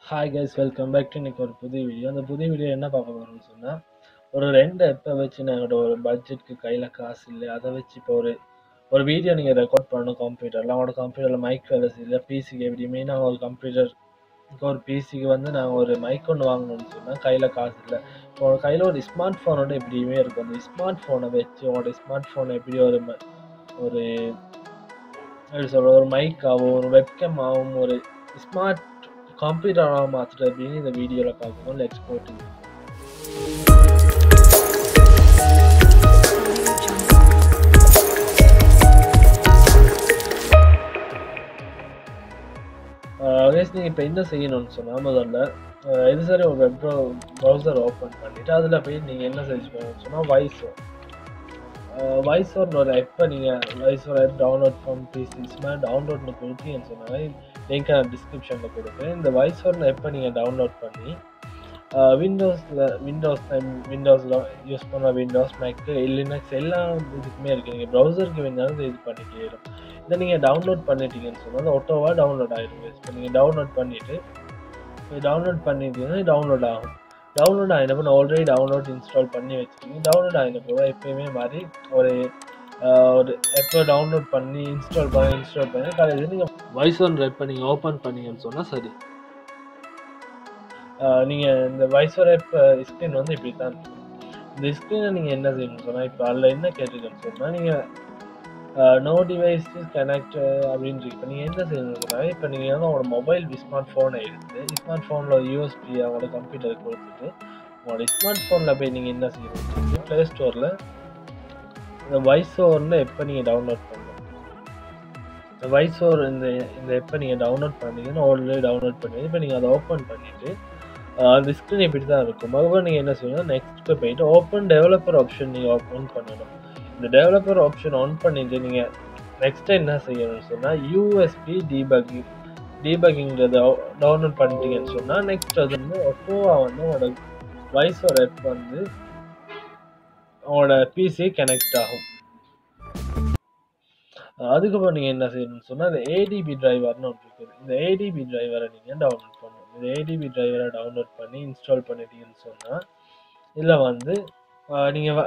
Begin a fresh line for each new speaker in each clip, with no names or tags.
Hi guys, welcome back to இன்னைக்கு ஒரு புதிய வீடியோ. அந்த புதிய வீடியோ என்ன பார்க்க போகிறோம்னு சொன்னால், ஒரு 2 எப்போ வச்சு நாங்களோட ஒரு பட்ஜெட்டுக்கு கையில் காசு இல்லை, அதை வச்சு இப்போ ஒரு வீடியோ நீங்கள் ரெக்கார்ட் பண்ணணும் கம்ப்யூட்டரில். அவங்களோட கம்ப்யூட்டரில் மைக் வேலை செய்யல, பிசிக்கு எப்படியுமே நாங்கள் ஒரு கம்ப்யூட்டருக்கு ஒரு பிசிக்கு வந்து நாங்கள் ஒரு மைக் ஒன்று வாங்கணும்னு சொன்னால் கையில் காசு இல்லை. இப்போ உங்கள் கையில் ஒரு ஸ்மார்ட் ஃபோனோட எப்படியுமே இருக்கும். அந்த ஸ்மார்ட் ஃபோனை வச்சு உங்களோட ஸ்மார்ட் ஃபோனை எப்படி ஒரு எப்படி சொல்ற ஒரு மைக்காகவும் ஒரு வெப்கேமாகவும் ஒரு ஸ்மார்ட் கம்ப்யூட்டராக மாற்றுறது அப்படின்னு இந்த வீடியோவில் பார்க்கணும். லெட்ஸ் கோ டு நீங்கள் இப்போ என்ன செய்யணும்னு சொன்னால், முதல்ல இது சரி ஒரு வெப் ப்ரௌசர் ஓப்பன் பண்ணிவிட்டு அதில் போய் நீங்கள் என்ன சர்ச் பண்ணணும்னு சொன்னால் வாய்ஸோர்னு ஒரு ஆப்பை நீங்கள் வாய்ஸோர் ஆப் டவுன்லோட் ஃப்ரம் பிசிஸ்னா டவுன்லோட்னு கொடுத்தீங்கன்னு சொன்னால் லிங்க் நான் டிஸ்கிரிப்ஷனில் கொடுப்பேன். இந்த வாய்ஸோர்னு ஆப்பை நீங்கள் டவுன்லோட் பண்ணி விண்டோஸில் யூஸ் பண்ண விண்டோஸ் மேக்கு லினக்ஸ் எல்லா இதுக்குமே இருக்குது. நீங்கள் ப்ரௌசருக்கு வேணாலும் இது பண்ணிக்கலாம். இதை நீங்கள் டவுன்லோட் பண்ணிட்டீங்கன்னு சொன்னால் ஆட்டோவாக டவுன்லோட் ஆகிடும். இப்போ நீங்கள் டவுன்லோட் பண்ணிட்டீங்கன்னா டவுன்லோட் ஆகும். டவுன்லோட் ஆகினப்போ நான் ஆல்ரெடி டவுன்லோட் இன்ஸ்டால் பண்ணி வச்சுருக்கீங்க. டவுன்லோட் ஆகினப்போ எப்போயுமே மாதிரி ஒரு எப்போ டவுன்லோட் பண்ணி இன்ஸ்டால் பண்ணி காலையில் நீங்கள் வாய்ஸோர் ஆப்பை நீங்கள் ஓப்பன் பண்ணீங்கன்னு சொன்னால் சரி. நீங்கள் இந்த வாய்ஸோர் ஆப் ஸ்க்ரீன் வந்து இப்படி தான் இருக்கும். இந்த ஸ்க்ரீனை நீங்கள் என்ன செய்யணும்னு சொன்னால், இப்போ அதில் என்ன கேட்டுருக்குன்னு சொன்னால், நீங்கள் நோ டிவைஸ் இஸ் கனெக்ட் அப்படின்னு இப்போ நீங்கள் என்ன செய்யணும்னு சொன்னால், இப்போ நீங்கள் வந்து உங்களோட மொபைல் ஸ்மார்ட் ஃபோனை எடுத்து ஸ்மார்ட் ஃபோனில் யூஎஸ்பி அவங்களோட கம்ப்யூட்டருக்கு கொடுத்துட்டு உங்களோட ஸ்மார்ட் ஃபோனில் போய் நீங்கள் என்ன செய்யணும், ப்ளே ஸ்டோரில் இந்த வாய்ஸோர்னு எப்போ நீங்கள் டவுன்லோட் பண்ணணும். இந்த வாய்ஸோர் இந்த எப்போ நீங்கள் டவுன்லோட் பண்ணீங்கன்னா ஆல்ரெடி டவுன்லோட் பண்ணுவீங்க. இப்போ நீங்கள் அதை ஓப்பன் பண்ணிவிட்டு அந்த ஸ்க்ரீன் இப்படி தான் இருக்கும். மறுபடியும் நீங்கள் என்ன செய்யணும், நெக்ஸ்ட்டு போயிட்டு ஓப்பன் டெவலப்பர் ஆப்ஷன் நீங்கள் ஓப்பன் பண்ணணும். இந்த டெவலப்பர் ஆப்ஷன் ஆன் பண்ணிட்டு நீங்கள் நெக்ஸ்ட்டு என்ன செய்யணும்னு சொன்னால் யூஎஸ்பி டீபக்கிங்கிறத டவுன்லோட் பண்ணிட்டீங்கன்னு சொன்னால் நெக்ஸ்ட் அது வந்து ஆட்டோவாக வந்து உங்களோட வாய்ஸோர் ஆப் வந்து உங்களோட பிசி கனெக்ட் ஆகும். அதுக்கப்புறம் நீங்கள் என்ன செய்யணும்னு சொன்னால் அந்த ஏடிபி டிரைவர்னு ஒன்று இருக்குது. இந்த ஏடிபி டிரைவரை நீங்கள் டவுன்லோட் பண்ணணும். இந்த ஏடிபி டிரைவரை டவுன்லோட் பண்ணி இன்ஸ்டால் பண்ணிட்டீங்கன்னு சொன்னால் இதில் வந்து நீங்கள்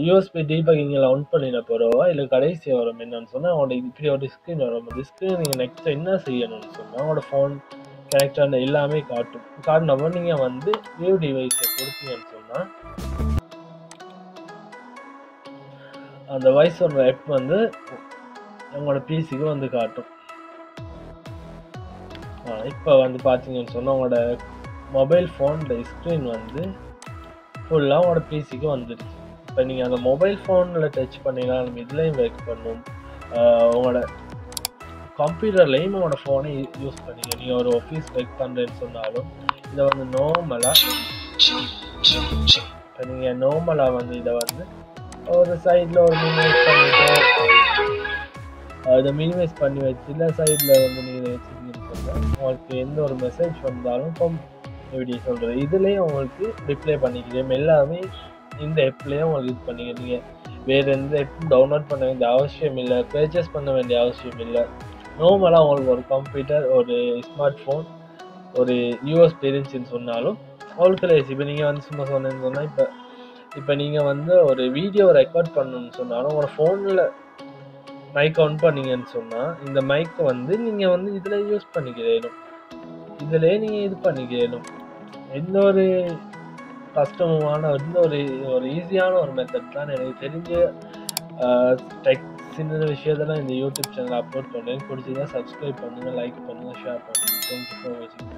யூஎஸ்பி டீபக்கிங்கில் ஆன் பண்ணின போகிறவா இல்லை கடைசி வரும் என்னன்னு சொன்னால் அவங்களோட இப்படி ஒரு ஸ்க்ரீன் வரும். அந்த ஸ்க்ரீன் நீங்கள் நெக்ஸ்ட் என்ன செய்யணும்னு சொன்னால் அவங்களோட ஃபோன் கனெக்டான எல்லாமே காட்டினப்போ நீங்கள் வந்து வியூ டிவைஸை கொடுத்தீங்கன்னு சொன்னால் அந்த வாய்ஸோர் ஆப் வந்து உங்களோட பிசிக்கு வந்து காட்டும். இப்போ வந்து பார்த்தீங்கன்னு சொன்னால் உங்களோட மொபைல் ஃபோனோட ஸ்க்ரீன் வந்து ஃபுல்லாக உங்களோட பிசிக்கு வந்துடுச்சு. இப்போ நீங்கள் அந்த மொபைல் ஃபோனில் டச் பண்ணினாலும் இதுலேயும் ஒர்க் பண்ணும். உங்களோட கம்ப்யூட்டர்லேயும் உங்களோட ஃபோனை யூஸ் பண்ணிங்க. நீங்கள் ஒரு ஆஃபீஸ் ஒர்க் பண்ணுறேன்னு சொன்னாலும் இதை வந்து நார்மலாக வந்து இதை வந்து ஒரு சைடில் ஒரு மினிமைஸ் பண்ணி வச்சு இல்லை சைடில் வந்து நீங்கள் வச்சுருக்கீங்கன்னு சொன்னால் உங்களுக்கு எந்த ஒரு மெசேஜ் வந்தாலும் எப்படி சொல்கிறது இதுலேயும் உங்களுக்கு ரிப்ளை பண்ணிக்கிறேன். எல்லாமே இந்த ஆப்லேயும் உங்களுக்கு இது பண்ணிக்க. நீங்கள் வேறு எந்த ஆப்பும் டவுன்லோட் பண்ண வேண்டிய அவசியம் இல்லை, பர்ச்சேஸ் பண்ண வேண்டிய அவசியம் இல்லை. நார்மலாக உங்களுக்கு ஒரு கம்ப்யூட்டர் ஒரு ஸ்மார்ட் ஃபோன் ஒரு யூஎஸ்பி இருந்துச்சுன்னு சொன்னாலும் அவங்களுக்கு லேசி. இப்போ நீங்கள் வந்து சும்மா சொன்னேன்னு சொன்னால் இப்போ நீங்கள் வந்து ஒரு வீடியோ ரெக்கார்ட் பண்ணணும்னு சொன்னாலும் உங்களோட ஃபோனில் மைக் ஆன் பண்ணீங்கன்னு சொன்னால் இந்த மைக்கை வந்து நீங்கள் வந்து இதில் யூஸ் பண்ணிக்கிறேனும், இதிலே நீங்கள் இது பண்ணிக்கிறேனும். எந்த ஒரு கஷ்டமான எந்த ஒரு ஈஸியான ஒரு மெத்தட் தான் எனக்கு தெரிஞ்ச டெக் சின்ன விஷயத்தெல்லாம் இந்த யூடியூப் சேனல் அப்லோட் பண்ணுறேன். பிடிச்சதா சப்ஸ்கிரைப் பண்ணுங்கள், லைக் பண்ணுங்கள், ஷேர் பண்ணுங்கள். தேங்க்யூ ஃபார் வாட்சிங்.